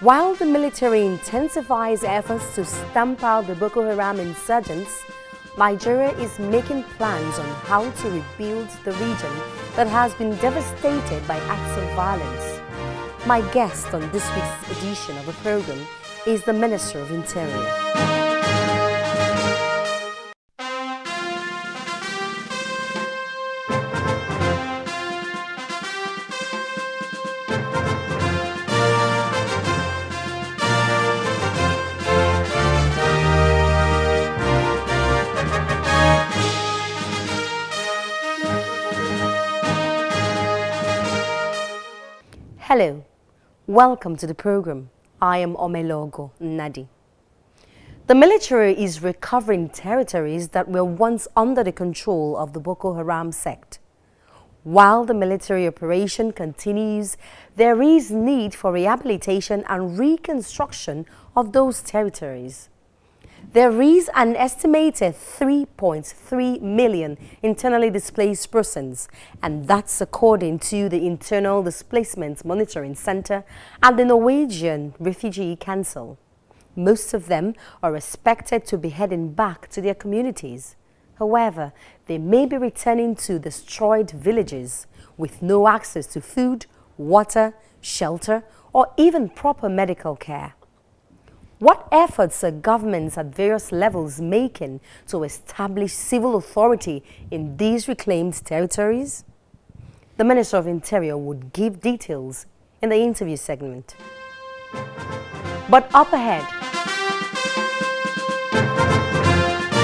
While the military intensifies efforts to stamp out the Boko Haram insurgents, Nigeria is making plans on how to rebuild the region that has been devastated by acts of violence. My guest on this week's edition of the program is the Minister of Interior. Hello, welcome to the program. I am Omelogo Nadi. The military is recovering territories that were once under the control of the Boko Haram sect. While the military operation continues, there is need for rehabilitation and reconstruction of those territories. There is an estimated 3.3 million internally displaced persons, and that's according to the Internal Displacement Monitoring Center and the Norwegian Refugee Council. Most of them are expected to be heading back to their communities. However, they may be returning to destroyed villages with no access to food, water, shelter, or even proper medical care. What efforts are governments at various levels making to establish civil authority in these reclaimed territories? The Minister of Interior would give details in the interview segment. But up ahead,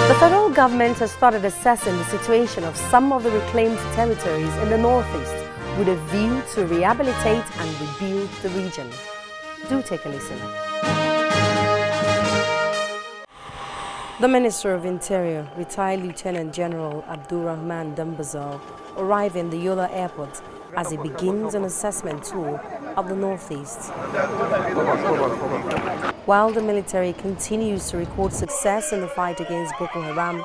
the federal government has started assessing the situation of some of the reclaimed territories in the northeast with a view to rehabilitate and rebuild the region. Do take a listen. The Minister of Interior, retired Lieutenant General Abdulrahman Dambazau, arrived in the Yola Airport as he begins an assessment tour of the Northeast. While the military continues to record success in the fight against Boko Haram,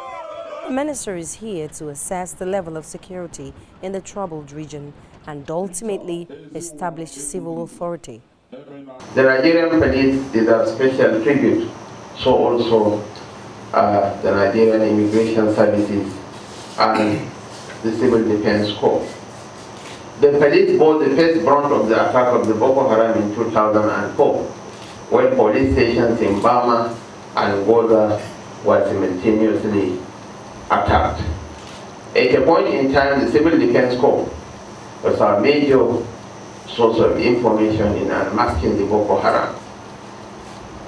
the Minister is here to assess the level of security in the troubled region and ultimately establish civil authority. The Nigerian police deserve special tribute, so also the Nigerian Immigration Services and the Civil Defense Corps. The police bore the first brunt of the attack of the Boko Haram in 2004, when police stations in Bama and Goza were simultaneously attacked. At a point in time, the Civil Defense Corps was our major source of information in unmasking the Boko Haram.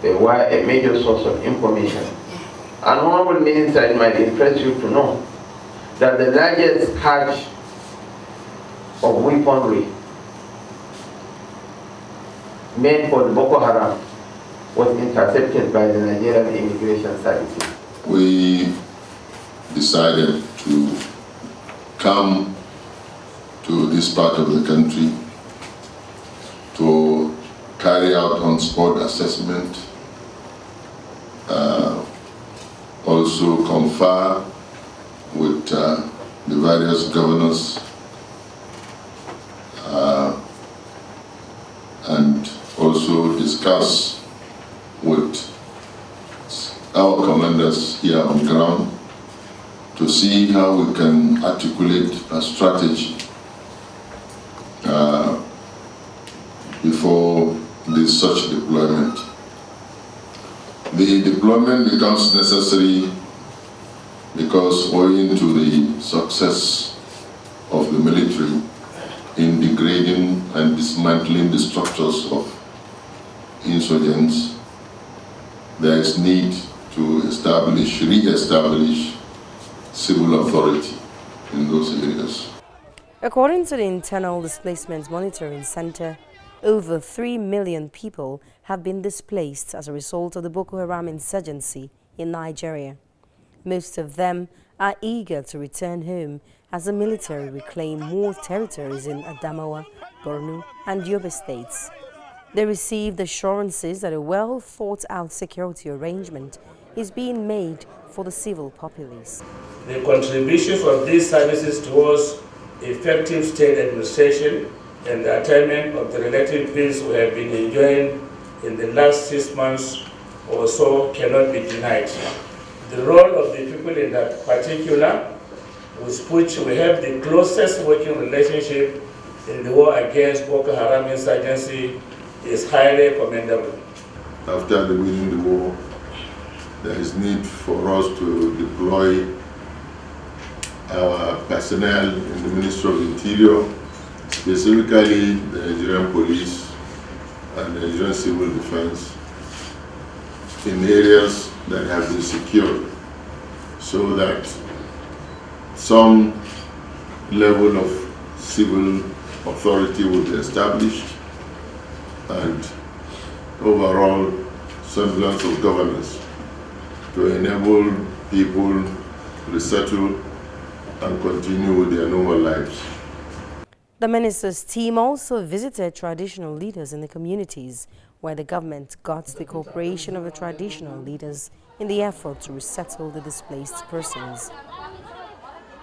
They were a major source of information. And Honorable Minister, it might interest you to know that the largest catch of weaponry made for the Boko Haram was intercepted by the Nigerian Immigration Services. We decided to come to this part of the country to carry out on-spot assessment, also confer with the various governors and also discuss with our commanders here on ground to see how we can articulate a strategy before this such deployment. The deployment becomes necessary because owing to the success of the military in degrading and dismantling the structures of insurgents, there is need to re-establish civil authority in those areas. According to the Internal Displacement Monitoring Center, over 3 million people have been displaced as a result of the Boko Haram insurgency in Nigeria. Most of them are eager to return home as the military reclaim more territories in Adamawa, Borno, and Yobe states. They received assurances that a well-thought-out security arrangement is being made for the civil populace. The contributions of these services towards effective state administration and the attainment of the relative peace we have been enjoying in the last 6 months or so cannot be denied. The role of the people in that particular, with which we have the closest working relationship in the war against Boko Haram insurgency, is highly commendable. After the winning the war, there is need for us to deploy our personnel in the Ministry of Interior, specifically the Nigerian Police and the Nigerian Civil Defense, in areas that have been secured, so that some level of civil authority will be established and overall semblance of governance to enable people to resettle and continue with their normal lives. The minister's team also visited traditional leaders in the communities where the government got the cooperation of the traditional leaders in the effort to resettle the displaced persons.